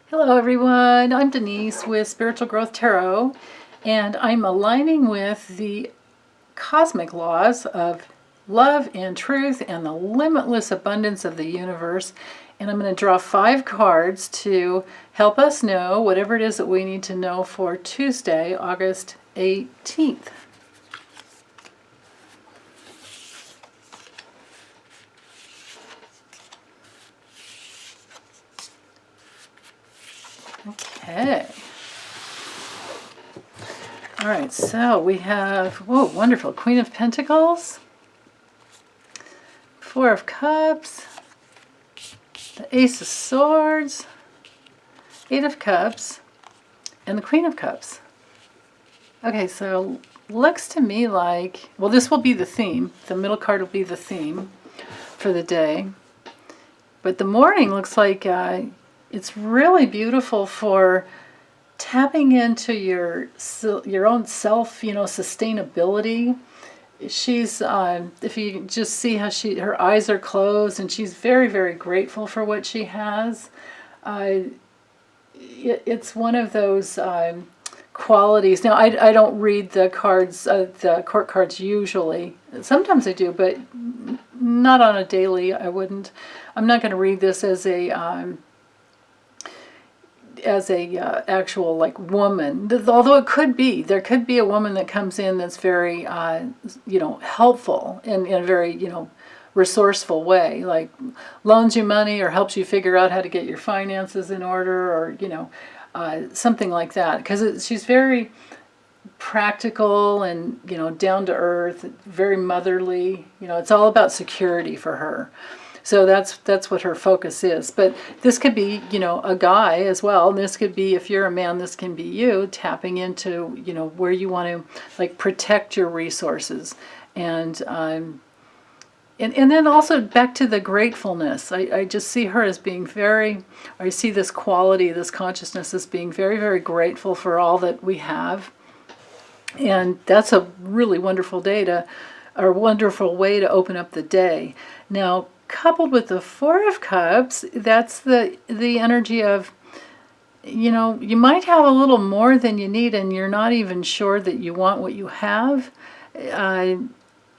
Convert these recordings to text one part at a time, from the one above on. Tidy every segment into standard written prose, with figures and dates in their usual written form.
Hello everyone, I'm Denise with Spiritual Growth Tarot, and I'm aligning with the cosmic laws of love and truth and the limitless abundance of the universe. And I'm going to draw 5 cards to help us know whatever it is that we need to know for Tuesday, August 18th. Okay. All right, so we have, whoa, wonderful, Queen of Pentacles, 4 of Cups, the Ace of Swords, 8 of Cups, and the Queen of Cups. Okay, so looks to me like, well, this will be the theme. The middle card will be the theme for the day. But the morning looks like it's really beautiful for tapping into your own self, sustainability. She's, if you just see how her eyes are closed, and she's very, very grateful for what she has. It's one of those qualities. Now, I don't read the cards, the court cards usually. Sometimes I do, but not on a daily. I'm not going to read this as a actual like woman, although there could be a woman that comes in that's very helpful in a very resourceful way, like loans you money or helps you figure out how to get your finances in order, or something like that, because she's very practical and down to earth, very motherly. It's all about security for her. So that's what her focus is. But this could be, a guy as well. And this could be, if you're a man, this can be you tapping into, where you want to like protect your resources. And then also back to the gratefulness. I just see her as being I see this quality, this consciousness as being very, very grateful for all that we have. And that's a really wonderful wonderful way to open up the day. Now, coupled with the 4 of Cups, that's the energy of, you might have a little more than you need and you're not even sure that you want what you have.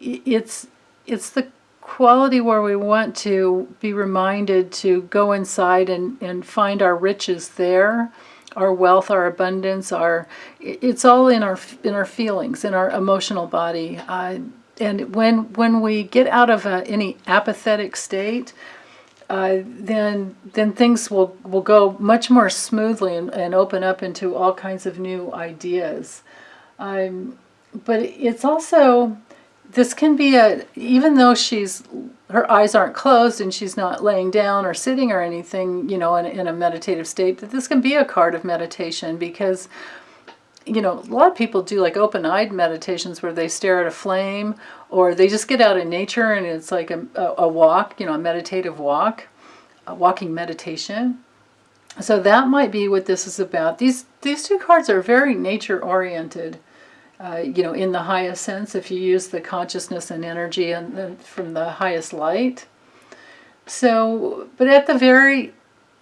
It's the quality where we want to be reminded to go inside and find our riches there, our wealth, our abundance, it's all in our feelings, in our emotional body. And when we get out of any apathetic state, then things will go much more smoothly and open up into all kinds of new ideas. But it's also, this can be even though her eyes aren't closed and she's not laying down or sitting or anything, in a meditative state, that this can be a card of meditation, because a lot of people do like open-eyed meditations where they stare at a flame, or they just get out in nature and it's like a walk, a meditative walk, a walking meditation. So that might be what this is about. These 2 cards are very nature-oriented, in the highest sense, if you use the consciousness and energy and from the highest light. So, but at the very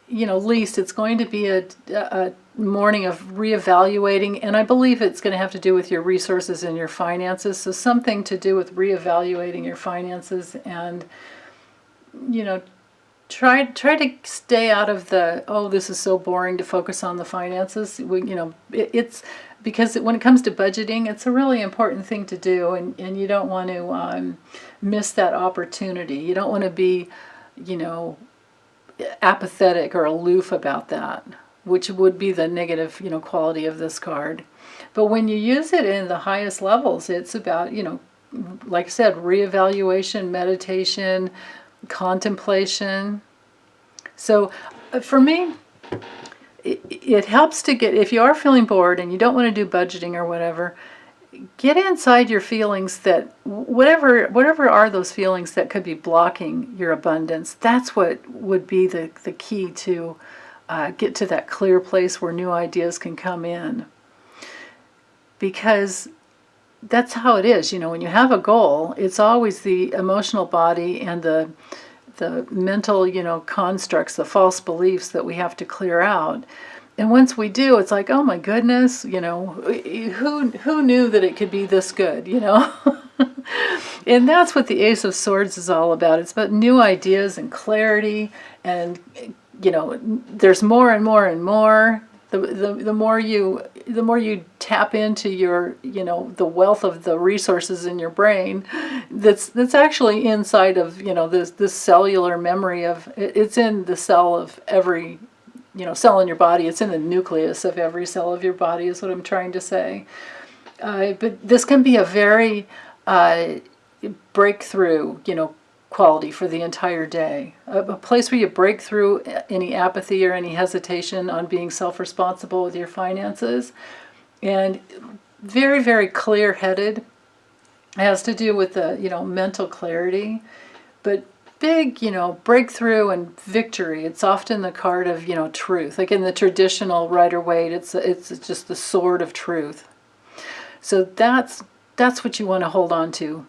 least, it's going to be a morning of reevaluating, and I believe it's going to have to do with your resources and your finances. So something to do with reevaluating your finances, and try to stay out of the, oh, this is so boring to focus on the finances. It's because when it comes to budgeting, it's a really important thing to do, and you don't want to miss that opportunity. You don't want to be apathetic or aloof about that, which would be the negative, quality of this card. But when you use it in the highest levels, it's about, like I said, reevaluation, meditation, contemplation. So for me, it helps to get, if you are feeling bored and you don't want to do budgeting or whatever, get inside your feelings, that whatever are those feelings that could be blocking your abundance. That's what would be the key to get to that clear place where new ideas can come in. Because that's how it is, when you have a goal, it's always the emotional body and the the mental, constructs, the false beliefs that we have to clear out. And once we do, it's like, oh my goodness, who knew that it could be this good, And that's what the Ace of Swords is all about. It's about new ideas and clarity, and there's more and more and more. The more you tap into your, the wealth of the resources in your brain, that's actually inside of, this cellular memory of, it's in the cell of every, cell in your body. It's in the nucleus of every cell of your body, is what I'm trying to say. But this can be a very breakthrough, quality for the entire day. A place where you break through any apathy or any hesitation on being self-responsible with your finances. And very, very clear-headed. It has to do with the, mental clarity. But big, breakthrough and victory. It's often the card of, truth. Like in the traditional Rider-Waite, it's just the sword of truth. So that's what you want to hold on to,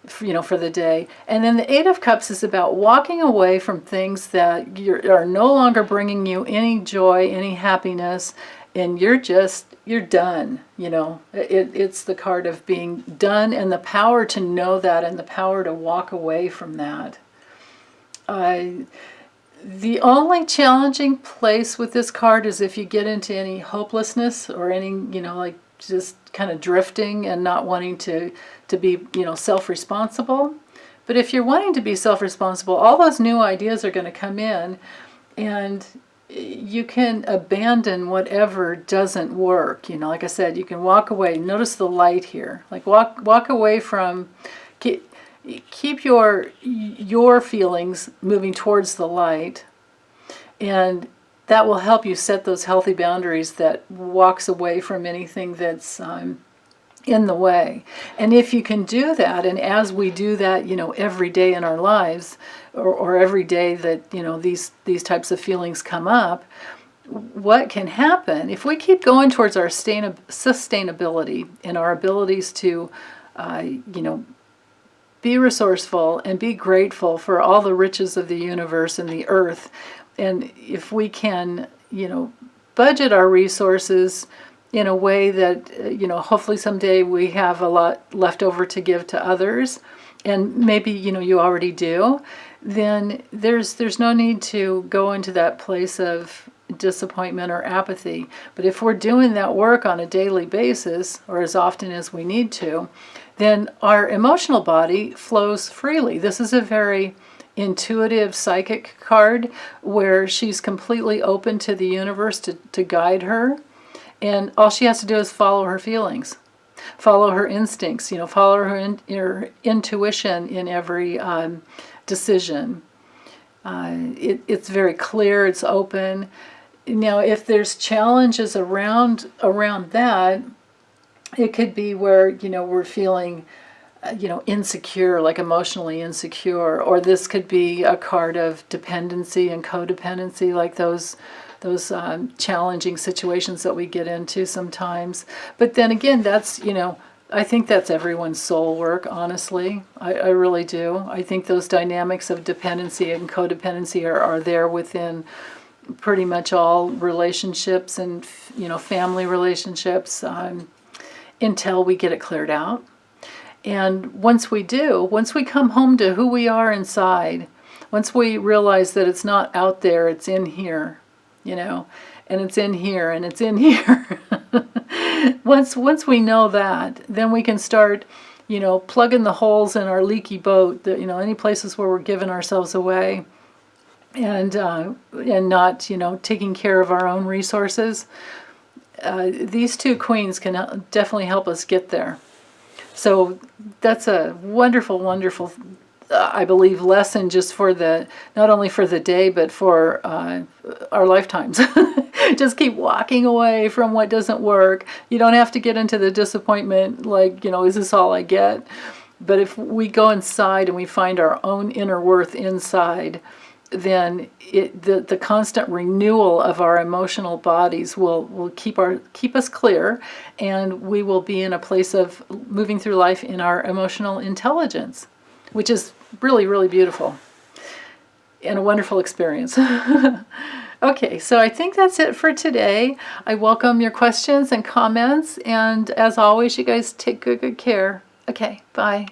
for the day. And then the Eight of Cups is about walking away from things that are no longer bringing you any joy, any happiness, and you're done. It's the card of being done, and the power to know that, and the power to walk away from that. The only challenging place with this card is if you get into any hopelessness or any, like just kind of drifting and not wanting to be, self-responsible. But if you're wanting to be self-responsible, all those new ideas are going to come in, and you can abandon whatever doesn't work. Like I said, you can walk away. Notice the light here. Like walk away from, keep your feelings moving towards the light, and that will help you set those healthy boundaries that walks away from anything that's in the way. And if you can do that, and as we do that, every day in our lives, or every day that, these types of feelings come up, what can happen if we keep going towards our sustainability and our abilities to, be resourceful and be grateful for all the riches of the universe and the earth. And if we can, budget our resources in a way that, hopefully someday we have a lot left over to give to others, and maybe, you already do, then there's no need to go into that place of disappointment or apathy. But if we're doing that work on a daily basis, or as often as we need to, then our emotional body flows freely. This is a very intuitive psychic card where she's completely open to the universe to guide her, and all she has to do is follow her feelings, follow her instincts, follow her intuition in every decision. It's very clear, it's open. Now if there's challenges around that, it could be where we're feeling insecure, like emotionally insecure, or this could be a card of dependency and codependency, like those challenging situations that we get into sometimes. But then again, that's, I think that's everyone's soul work, honestly. I really do. I think those dynamics of dependency and codependency are there within pretty much all relationships and, family relationships, until we get it cleared out. And once we come home to who we are inside, once we realize that it's not out there, it's in here, and it's in here, and it's in here. Once we know that, then we can start, plugging the holes in our leaky boat, that, any places where we're giving ourselves away, and not, taking care of our own resources. These two queens can definitely help us get there. So that's a wonderful, wonderful, I believe, lesson just for not only for the day, but for our lifetimes. Just keep walking away from what doesn't work. You don't have to get into the disappointment, like, is this all I get? But if we go inside and we find our own inner worth inside, then the constant renewal of our emotional bodies will keep us clear, and we will be in a place of moving through life in our emotional intelligence, which is really, really beautiful. and a wonderful experience. Okay, so I think that's it for today. I welcome your questions and comments, and as always, you guys take good care. Okay, bye.